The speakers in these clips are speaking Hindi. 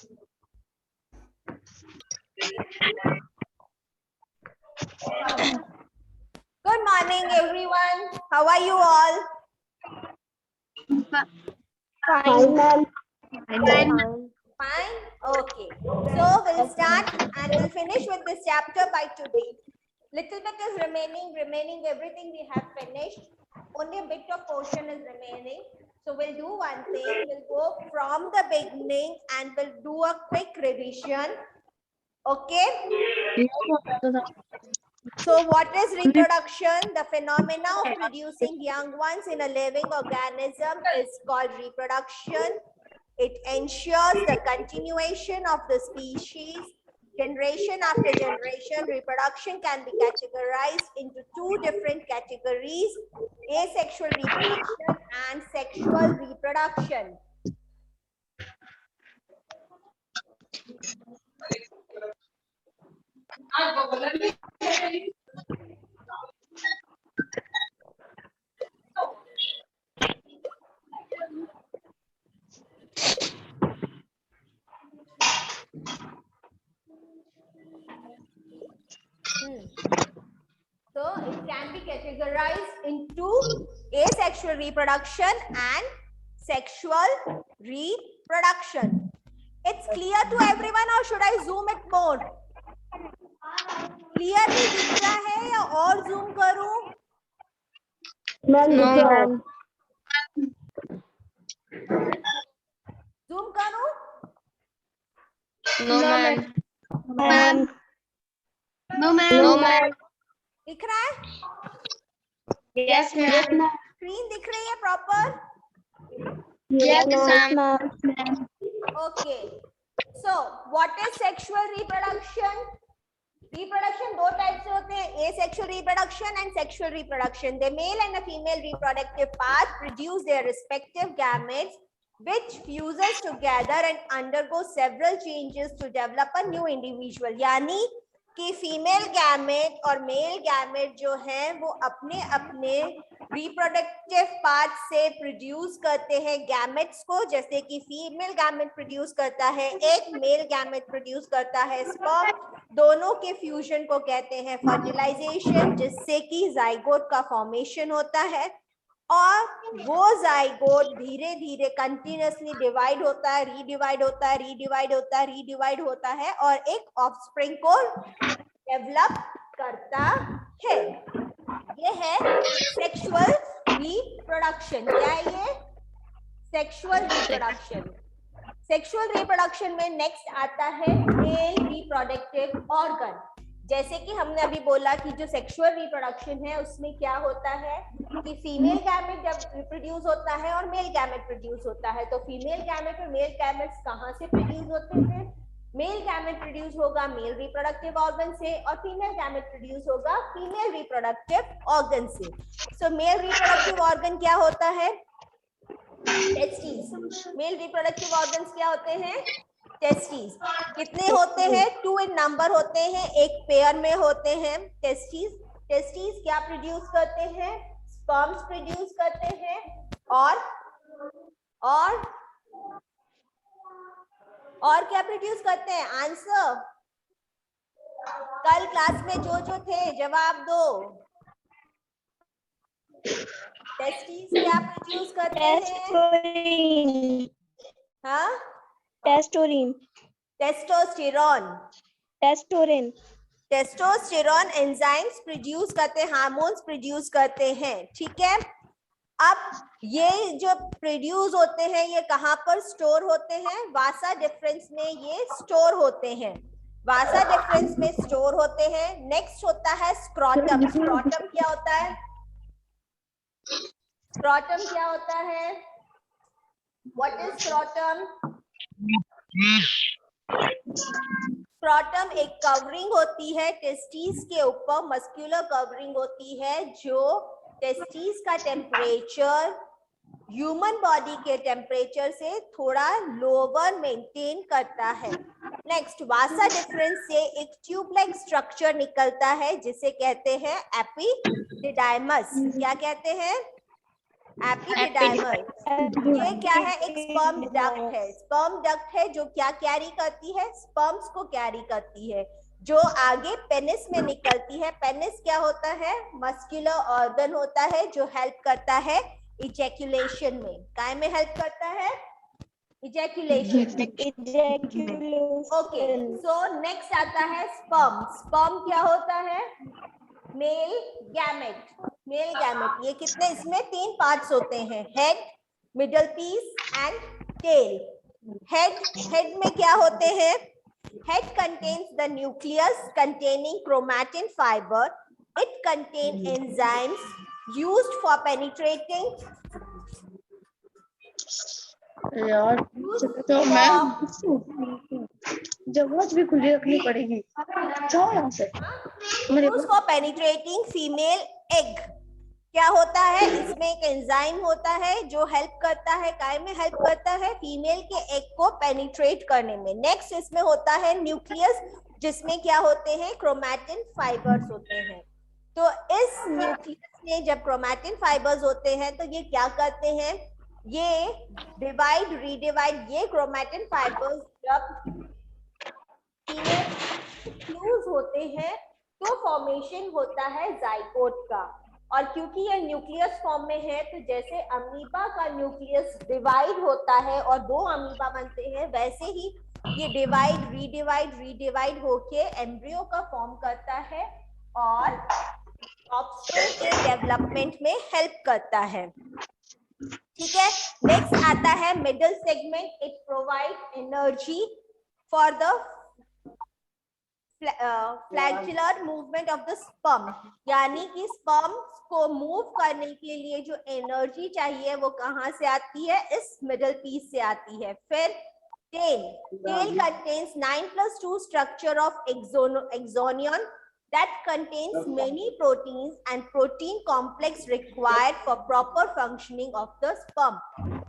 Good morning, everyone. How are you all? Fine, ma'am. Fine? Okay. So we'll start and we'll finish with this chapter by today. Little bit is remaining everything we have finished. Only a bit of portion is remaining. So we'll do one thing. We'll go from the beginning and we'll do a quick revision. Okay? So what is reproduction? The phenomena of producing young ones in a living organism is called reproduction. It ensures the continuation of the species. Generation after generation, reproduction can be categorized into two different categories: asexual reproduction and sexual reproduction. So it can be categorized into asexual reproduction and sexual reproduction. It's clear to everyone or should I zoom it more? Clearly दिख रहा है या और zoom करूं? No, ma'am. Zoom करूं? No, ma'am. Ma'am. No, ma'am. No, ma'am. दिख रहा है? Yes, ma'am. Screen दिख रही है proper? Yes, ma'am. Okay. So what is sexual reproduction? Reproduction दो टाइप से होते हैं, asexual reproduction and sexual reproduction. The male and a female reproductive part produce their respective gametes, which fuses together and undergo several changes to develop a new individual. यानी कि फीमेल गैमेट और मेल गैमेट जो हैं वो अपने अपने रिप्रोडक्टिव पार्ट से प्रोड्यूस करते हैं गैमेट्स को, जैसे कि फीमेल गैमेट प्रोड्यूस करता है एक, मेल गैमेट प्रोड्यूस करता है स्पर्म. दोनों के फ्यूजन को कहते हैं फर्टिलाइजेशन, जिससे कि जाइगोट का फॉर्मेशन होता है और वो जाइगोट धीरे धीरे कंटिन्यूअसली डिवाइड होता है, रीडिवाइड होता है, रीडिवाइड होता है, रीडिवाइड होता है और एक ऑफस्प्रिंग को डेवलप करता है. ये है सेक्सुअल रिप्रोडक्शन. क्या है ये? Sexual reproduction. सेक्सुअल रिप्रोडक्शन में नेक्स्ट आता है मेल रिप्रोडक्टिव ऑर्गन. जैसे कि हमने अभी बोला कि जो सेक्सुअल रिप्रोडक्शन है उसमें क्या होता है कि फीमेल गैमेट जब रिप्रोड्यूस होता है और मेल गैमेट प्रोड्यूस होता है, तो फीमेल गैमेट और मेल गैमेट्स कहाँ से प्रोड्यूस होते हैं? मेल गैमेट प्रोड्यूस होगा मेल रिप्रोडक्टिव ऑर्गन से और फीमेल गैमेट प्रोड्यूस होगा फीमेल रिप्रोडक्टिव ऑर्गन से. सो मेल रिप्रोडक्टिव ऑर्गन क्या होता है? टेस्टिस. मेल रिप्रोडक्टिव ऑर्गन्स क्या होते हैं? टेस्टिस. कितने होते हैं? 2 इन नंबर होते हैं, एक पेयर में होते हैं. टेस्टिस. टेस्टिस क्या प्रोड्यूस करते हैं? स्पर्म्स प्रोड्यूस करते हैं और क्या प्रोड्यूस करते हैं? आंसर. कल क्लास में जो थे जवाब दो. टेस्टिस क्या प्रोड्यूस करते हैं? हाँ, testosterone. Testosterone. Testosterone enzymes produce करते हैं, हार्मोन्स प्रोड्यूस करते हैं. ठीक है. अब ये जो प्रोड्यूस होते हैं ये कहाँ पर स्टोर होते हैं? वासा डिफरेंस में ये स्टोर होते हैं. वासा डिफरेंस में स्टोर होते हैं. नेक्स्ट होता है स्क्रोटम. स्क्रोटम क्या होता है? स्क्रोटम क्या होता है? What is scrotum? स्क्रोटम एक कवरिंग होती है टेस्टिस के ऊपर, मस्कुलर कवरिंग होती है जो टेस्टिस का टेम्परेचर ह्यूमन बॉडी के टेम्परेचर से थोड़ा लोअर मेंटेन करता है. नेक्स्ट, वासा डिफरेंस से एक ट्यूब लाइक स्ट्रक्चर निकलता है जिसे कहते हैं एपिडिडाइमस. क्या कहते हैं? एपिडिडाइमर, ये क्या है? एक स्पर्म डक्ट है। स्पर्म डक्ट है जो क्या कैरी करती है? स्पर्म्स को कैरी करती है, जो आगे पेनिस में निकलती है। पेनिस क्या होता है? मस्कुलर ऑर्गन होता है जो हेल्प करता है इजैक्यूलेशन में। काय में हेल्प करता है? इजैक्यूलेशन। ओके, सो नेक्स्ट आता है स्पर्म। स्पर्म क्या होता है? Male gamete. मेल गैमेट, ये कितने? इसमें 3 पार्ट्स होते हैं, head, middle piece and tail. Head में क्या होते हैं? Head contains the nucleus containing chromatin fiber. It contains enzymes used for penetrating. यार तो मैम जगह भी खुली रखनी पड़ेगी। जाओ यहाँ से। Used for penetrating female egg. क्या होता है? इसमें एक एंजाइम होता है जो हेल्प करता है, काय में हेल्प करता है? फीमेल के एग को पेनिट्रेट करने में। नेक्स्ट इसमें होता है न्यूक्लियस, जिसमें क्या होते हैं? क्रोमैटिन फाइबर्स होते हैं। तो इस न्यूक्लियस में जब क्रोमैटिन फाइबर्स होते हैं तो ये क्या करते हैं? ये डिवाइड रीडिवाइड। ये क्रोमैटिन फाइबर्स जब फीमेल फ्यूज होते हैं तो फॉर्मेशन होता है जाइगोट का। और क्योंकि ये न्यूक्लियस फॉर्म में है, तो जैसे अमीबा का न्यूक्लियस डिवाइड होता है और 2 अमीबा बनते हैं, वैसे ही ये डिवाइड रीडिवाइड होके एम्ब्रियो का फॉर्म करता है और ऑफस्प्रिंग के डेवलपमेंट में हेल्प करता है। ठीक है, नेक्स्ट आता है middle segment. It provide energy for the flagellar movement of the sperm, यानी कि स्पर्म को मूव करने के लिए जो एनर्जी चाहिए वो कहाँ से आती है? इस मिडल पीस से आती है। फिर tail contains 9+2 structure of axoneme that contains many proteins and protein complex required for proper functioning of the sperm.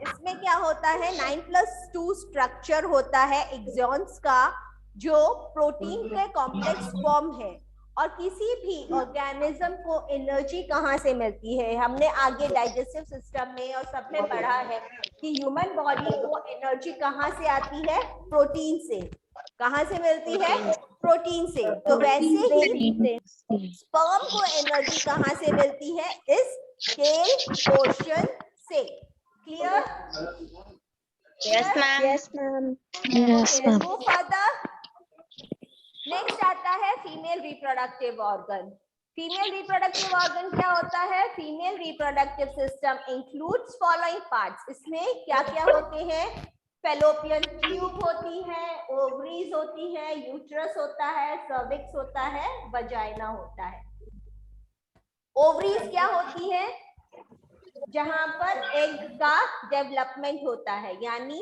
इसमें क्या होता है? 9+2 स्ट्रक्चर होता है एक्सॉन्स का, जो प्रोटीन के कॉम्प्लेक्स फॉर्म है। और किसी भी ऑर्गेनिज्म को एनर्जी कहाँ से मिलती है? हमने आगे डाइजेस्टिव सिस्टम में और सब में पढ़ा है कि ह्यूमन बॉडी को एनर्जी कहाँ से आती है? प्रोटीन से। कहाँ से मिलती है? प्रोटीन से। तो वैसे ही स्पर्म को एनर्जी कहाँ से मिलती है? इस टेल पोर्शन से। Clear? Yes ma'am. Yes, ma'am. Move further. Next आता है female reproductive organ. Female reproductive organ क्या होता है? Female reproductive system includes following parts. इसमें क्या क्या होते हैं? फेलोपियन ट्यूब होती है, ओवरीज होती है, यूट्रस होता है, सर्विक्स होता है, वजाइना होता है। ओवरीज क्या होती है? जहां पर एग का डेवलपमेंट होता है, यानी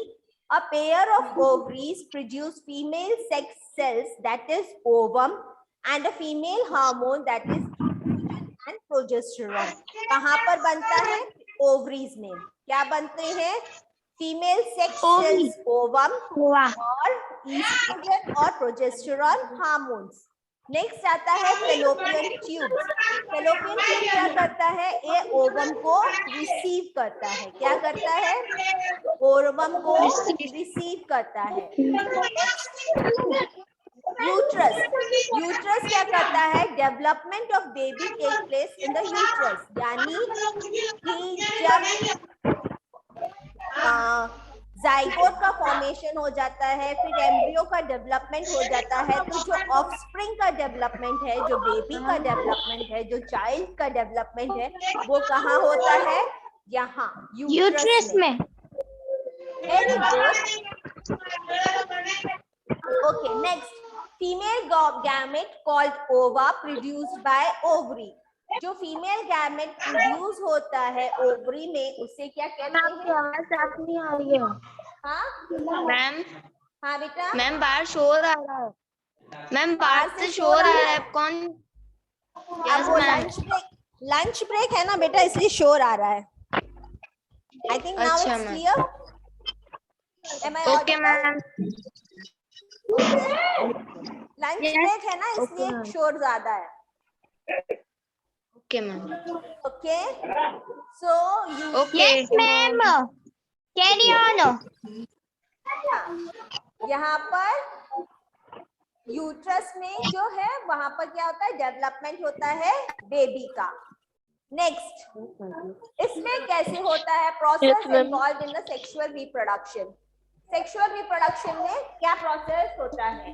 a pair of ovaries produce female sex cells, that is ovum, and a female hormone, that is estrogen and progesterone. कहाँ पर बनता है? ओवरीज में। क्या बनते हैं? फीमेल सेक्स सेल्स ओवम और ईस्ट्रोजन और प्रोजेस्टेरॉन हार्मोन्स। नेक्स्ट आता है फेलोपियन ट्यूब। फेलोपियन ट्यूब क्या करता है? ये ओवम को रिसीव करता है। क्या करता है? ओवम को रिसीव करता है। यूट्रस क्या करता है? Development of baby take place in the uterus, यानी कि जब जाइगोट का फॉर्मेशन हो जाता है, फिर एम्ब्रियो का डेवलपमेंट हो जाता है, तो जो ऑफस्प्रिंग का डेवलपमेंट है, जो बेबी का डेवलपमेंट है, जो चाइल्ड का डेवलपमेंट है, वो कहाँ होता है? यहाँ यूट्रस में। Very good. Okay, next female gamete called ओवा प्रोड्यूस्ड बाय ओवरी। जो फीमेल गैमेट प्रोड्यूस होता है ओवरी में, उसे क्या कहते हैं? आपकी आवाज आप नहीं आ रही है। हाँ मैम। हाँ बेटा। मैम बाहर शोर आ रहा है। मैम बाहर से शोर आ रहा है। कौन? अब वो लंच ब्रेक है ना बेटा, इसलिए शोर आ रहा है। I think now it's clear. Okay ma'am. Lunch break है ना, इसलिए शोर ज्यादा है। Okay, ma'am. Okay, so you Yes, ma'am. Carry on. यहाँ पर यूट्रस में जो है वहां पर क्या होता है, डेवलपमेंट होता है बेबी का। नेक्स्ट, इसमें कैसे होता है process involve in the sexual reproduction. Sexual reproduction में क्या प्रोसेस होता है?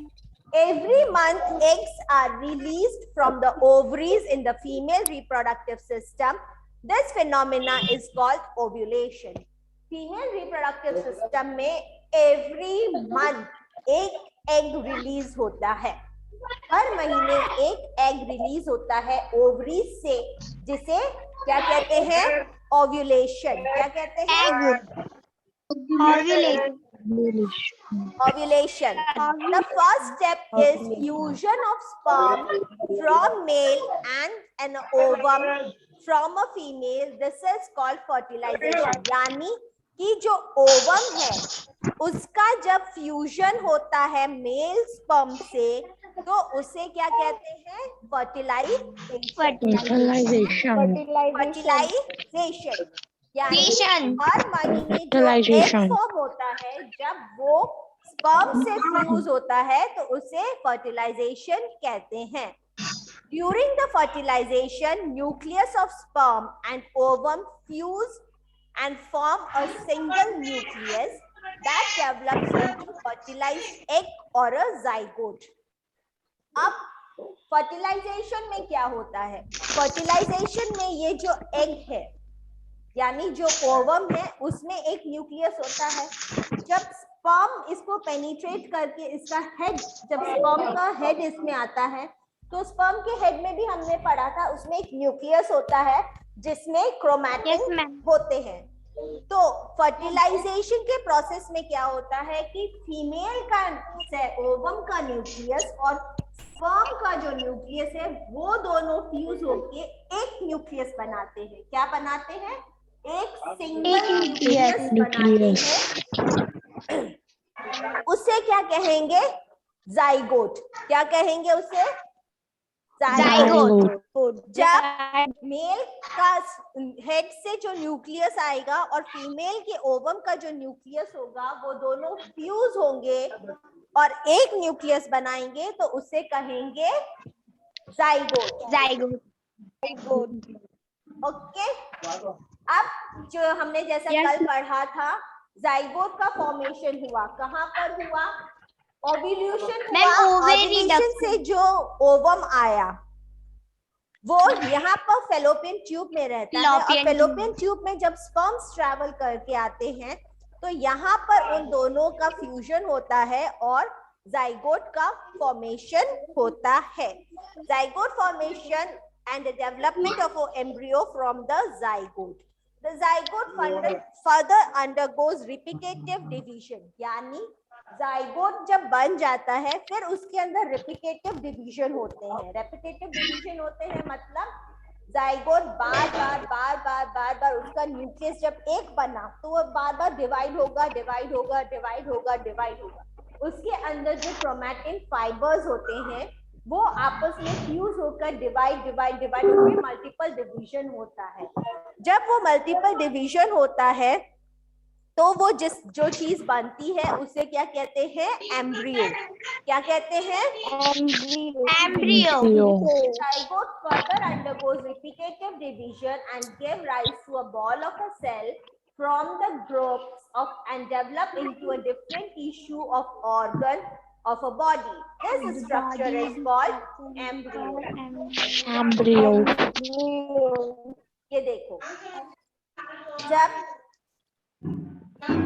Every month eggs are released from the ovaries in the female reproductive system. This phenomena is called ovulation. Female reproductive system में every month एक egg release होता है, हर महीने एक egg release होता है ovaries से, जिसे क्या कहते हैं? ovulation। क्या कहते हैं? Ovulation. Ovulation. The first step is fusion of sperm from male and an ovum from a female. This is called fertilization. यानी कि जो ओवम है उसका जब फ्यूजन होता है मेल स्पर्म से, तो उसे क्या कहते हैं? फर्टिलाइजेशन। यानी हर महीने जो एग फॉर्म होता है, जब वो स्पर्म से फ्यूज होता है तो उसे फर्टिलाइजेशन कहते हैं। During the fertilization, nucleus of sperm and ovum fuse and form a single nucleus that develops into fertilized egg or a zygote. अब फर्टिलाइजेशन में क्या होता है? फर्टिलाइजेशन में ये जो एग है यानी जो ओवम है उसमें एक न्यूक्लियस होता है। जब स्पर्म इसको पेनिट्रेट करके इसका हेड, जब स्पर्म का हेड इसमें आता है तो स्पर्म के हेड में भी हमने पढ़ा था, उसमें एक न्यूक्लियस होता है जिसमें क्रोमैटिन होते हैं। तो फर्टिलाइजेशन के प्रोसेस में क्या होता है कि फीमेल का ओवम का न्यूक्लियस और स्पर्म का जो न्यूक्लियस है वो दोनों फ्यूज होके एक न्यूक्लियस बनाते हैं। क्या बनाते हैं? एक सिंगल न्यूक्लियस बनाते हैं। उसे क्या कहेंगे? जाइगोट। क्या कहेंगे उसे? जाइगोट। जब मेल का हेड से जो न्यूक्लियस आएगा और फीमेल के ओवम का जो न्यूक्लियस होगा वो दोनों फ्यूज होंगे और एक न्यूक्लियस बनाएंगे, तो उसे कहेंगे जाइगोट। ओके, अब जो हमने जैसा कल पढ़ा था, जाइगोट का फॉर्मेशन हुआ, कहाँ पर हुआ? ओव्यूलेशन हुआ। ओव्यूलेशन से जो ओवम आया वो यहाँ पर फेलोपियन ट्यूब में रहता है, और फेलोपियन ट्यूब में जब स्पर्म्स ट्रैवल करके आते हैं तो यहाँ पर उन दोनों का फ्यूजन होता है और जाइगोट का फॉर्मेशन होता है। Zygote formation and the development of an embryo from the zygote. The zygote further undergoes replicative division. यानी zygote जब बन जाता है फिर उसके अंदर replicative division होते हैं। Replicative division होते हैं मतलब zygote बार बार उसका न्यूक्लियस जब एक बना तो वो बार डिवाइड होगा। उसके अंदर जो क्रोमैटिन फाइबर्स होते हैं वो आपस में फ्यूज होकर डिवाइड होकर मल्टीपल डिवीजन होता है। जब वो मल्टीपल डिवीजन होता है तो वो जो चीज बनती है उसे क्या कहते हैं? एम्ब्रियो। क्या कहते हैं? Embryo. Zygote further undergoes replicative division and give rise to a ball of a cell from the groups of and develop into a different tissue of organ of a body. This structure is called embryo. ये देखो, जब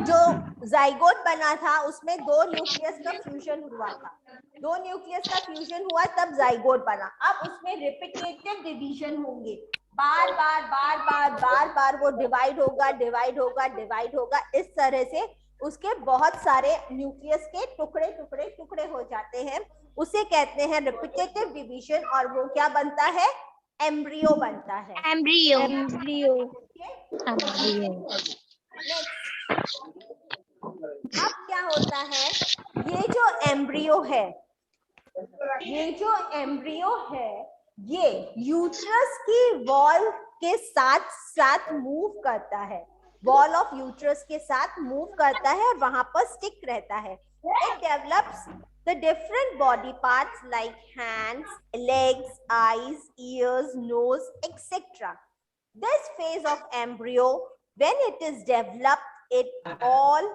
जो जाइगोट बना था उसमें दो न्यूक्लियस का फ्यूजन हुआ तब जाइगोट बना। अब उसमें रिपीटेटिव डिवीजन होंगे, बार वो डिवाइड होगा। इस तरह से उसके बहुत सारे न्यूक्लियस के टुकड़े हो जाते हैं, उसे कहते हैं रिपीटेटिव डिवीजन, और वो क्या बनता है? एम्ब्रियो बनता है। एम्ब्रियो। अब क्या होता है? ये जो एम्ब्रियो है ये यूट्रस की वॉल के साथ साथ मूव करता है, वॉल ऑफ यूट्रस के साथ मूव करता है और वहां पर स्टिक रहता है. It develops the different body parts like hands, legs, eyes, ears, nose, etc. This phase of embryo, when it is developed, all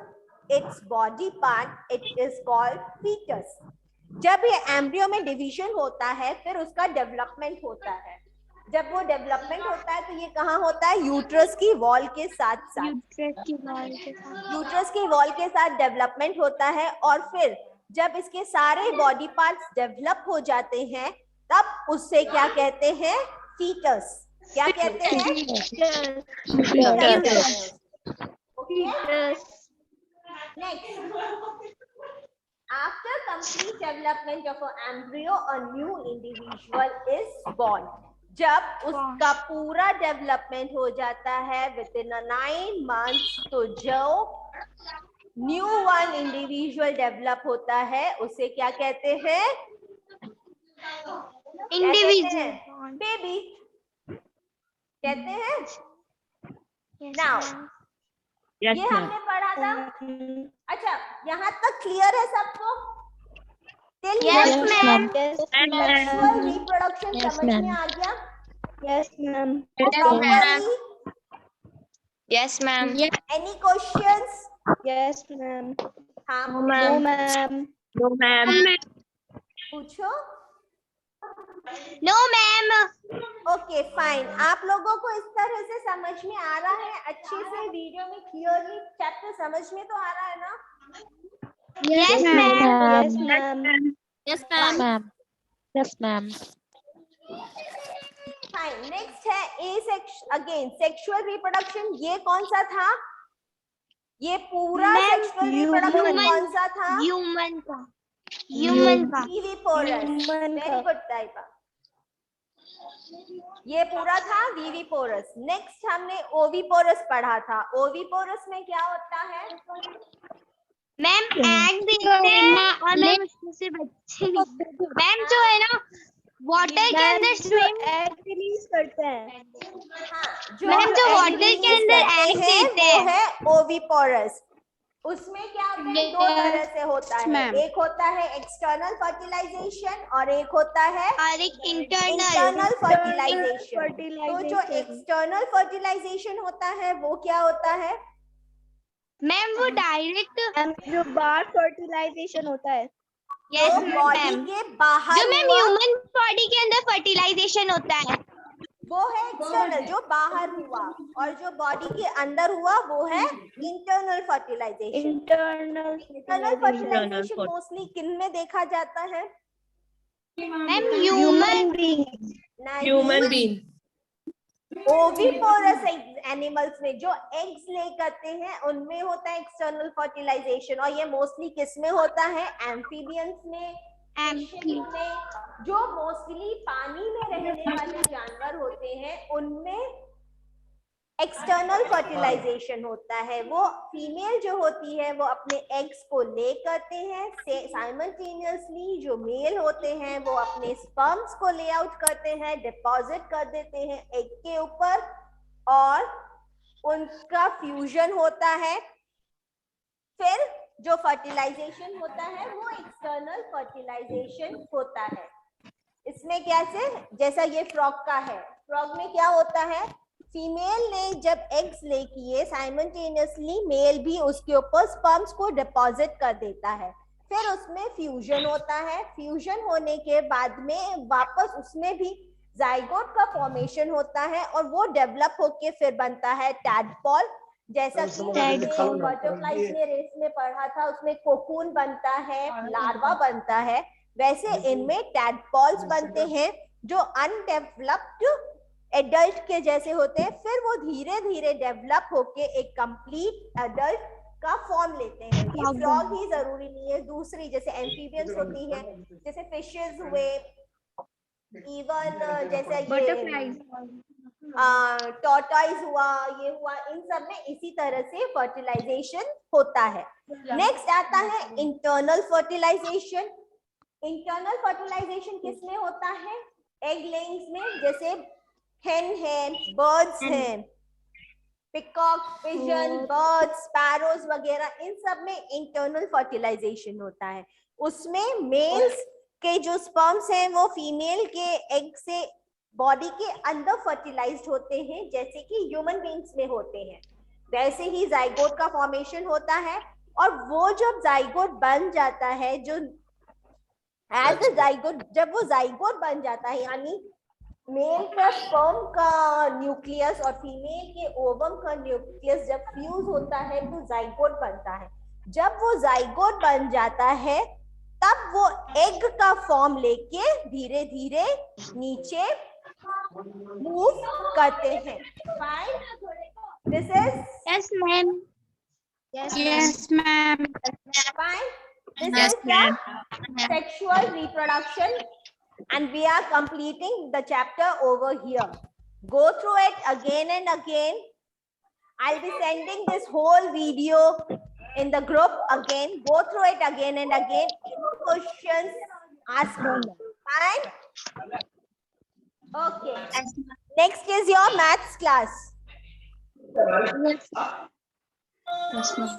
its body part, it is called fetus. जब ये एम्ब्रियो में डिवीजन होता है फिर उसका डेवलपमेंट होता है. जब वो डेवलपमेंट होता है तो ये कहाँ होता है? यूट्रस की वॉल के साथ साथ. यूट्रस की वॉल के साथ डेवलपमेंट होता है और फिर जब इसके सारे बॉडी पार्ट्स डेवलप हो जाते हैं तब उससे क्या कहते हैं? फीटस. क्या कहते हैं? Next, after complete development of an embryo, a new individual is born. जब उसका पूरा डेवलपमेंट हो जाता है within 9 months, तो जो न्यू वन इंडिविजुअल डेवलप होता है उसे क्या कहते हैं? इंडिविजुअल. बेबी कहते हैं. नाउ ये हमने पढ़ा था. अच्छा, यहाँ तक क्लियर है सबको? Yes, ma'am. सेक्सुअल रिप्रोडक्शन समझ में आ गया? Yes, ma'am. Properly? Yes, ma'am. Any questions? Yes, ma'am. हाँ, No, ma'am. No, ma'am. पूछो. No, ma'am. Okay fine. आप लोगों को इस तरह से समझ में आ रहा है? अच्छे से वीडियो में क्लियरली चैप्टर समझ में तो आ रहा है ना? Yes, ma'am. Yes, ma'am. Yes, ma'am. Yes, ma'am. Fine. Next है a section. Again sexual reproduction. ये कौन सा था? ये पूरा सेक्सुअल रिप्रोडक्शन कौन सा था? Human का. Human का. विविपोरस. Very good type. ये पूरा था विविपोरस. नेक्स्ट हमने ओविपोरस पढ़ा था. ओविपोरस में क्या होता है? मैम एग देते हैं और मैम उसमें से बच्चे मैम जो है ना वाटर के अंदर स्विम एग रिलीज करते हैं. मैम जो वाटर के अंदर एग देते हैं वो है ओविपोरस. उसमें क्या होता है? दो तरह से होता है. एक होता है एक्सटर्नल फर्टिलाइजेशन और एक होता है और एक इंटरनल फर्टिलाइजेशन. तो जो एक्सटर्नल फर्टिलाइजेशन होता है वो क्या होता है? मैम वो डायरेक्ट जो बाहर फर्टिलाइजेशन होता है. Yes body ma'am. के बाहर जो मैम ह्यूमन बॉडी के अंदर फर्टिलाइजेशन होता है वो है एक्सटर्नल, जो बाहर हुआ. और जो बॉडी के अंदर हुआ वो है internal fertilisation. Internal fertilisation mostly किन में देखा जाता है? Ma'am human being. Oviparous animals में जो एग्स ले करते हैं उनमें होता है एक्सटर्नल फर्टिलाइजेशन. और ये मोस्टली किस में होता है? एम्फीबियंस में, में. जो मोस्टली पानी में रहने वाले जानवर होते हैं उनमें एक्सटर्नल फर्टिलाइजेशन होता है. वो फीमेल जो होती है वो अपने एग्स को ले करते हैं. साइमल्टेनियसली जो मेल होते हैं वो अपने स्पर्म्स को ले आउट करते हैं, डिपॉजिट कर देते हैं एग के ऊपर और उनका फ्यूजन होता है. फिर जो फर्टिलाइजेशन होता है वो एक्सटर्नल फर्टिलाइजेशन होता है. इसमें कैसे? जैसा ये फ्रॉग का है. फ्रॉग में क्या होता है? फीमेल ने जब एग्स ले किए साइमल्टेनियसली मेल भी उसके ऊपर स्पर्म्स को डिपॉजिट कर देता है. फिर उसमें फ्यूजन होता है. फ्यूजन होने के बाद में वापस उसमें भी जाइगोट का फॉर्मेशन होता है और वो डेवलप होके फिर बनता है टैडपॉल. जैसा कि बटरफ्लाई ने रेस में पढ़ा था, उसमें कोकून बनता है, लार्वा बनता है. वैसे इनमें टैडपॉल्स बनते हैं जो अनडेवलप्ड एडल्ट के जैसे होते हैं. फिर वो धीरे धीरे डेवलप होके एक कंप्लीट एडल्ट का फॉर्म लेते हैं. ये फ्रॉग ही जरूरी नहीं है, दूसरी जैसे एम्फीबियंस होती है, जैसे फिशेस हुए, इवन जैसे ये टॉर्टॉइस हुआ, ये हुआ, इन सब में इसी तरह से फर्टिलाइजेशन होता है. नेक्स्ट आता है इंटरनल फर्टिलाइजेशन. इंटरनल फर्टिलाइजेशन किसमें होता है? एग लेइंग्स में जैसे hen है, बर्ड्स हैं, पिकॉक, पिजन, बर्ड्स, स्पैरोज वगैरह, इन सब में इंटरनल फर्टिलाइजेशन होता है। उसमें मेल्स के जो स्पर्म्स हैं वो फीमेल के एग से बॉडी के अंदर फर्टिलाइज्ड होते हैं, जैसे कि ह्यूमन बींग्स में होते हैं। वैसे ही जाइगोट का फॉर्मेशन होता है, और वो जब जाइगोट बन जाता है, जो एज द जाइगोट, जब वो जाइगोट बन जाता है, यानी मेल का स्पर्म का न्यूक्लियस और फीमेल के ओवम का न्यूक्लियस जब फ्यूज होता है तो जाइगोट बनता है। जब वो जाइगोट बन जाता है तब वो एग का फॉर्म लेके धीरे धीरे नीचे मूव करते हैं। Fine, this is Yes, ma'am. Yes, ma'am. fine. This Yes, is ma'am. the sexual reproduction, and we are completing the chapter over here. Go through it again and again. I'll be sending this whole video in the group again. Go through it again and again. Any questions, ask me. Fine? Okay. Next is your maths class. Yes, ma'am.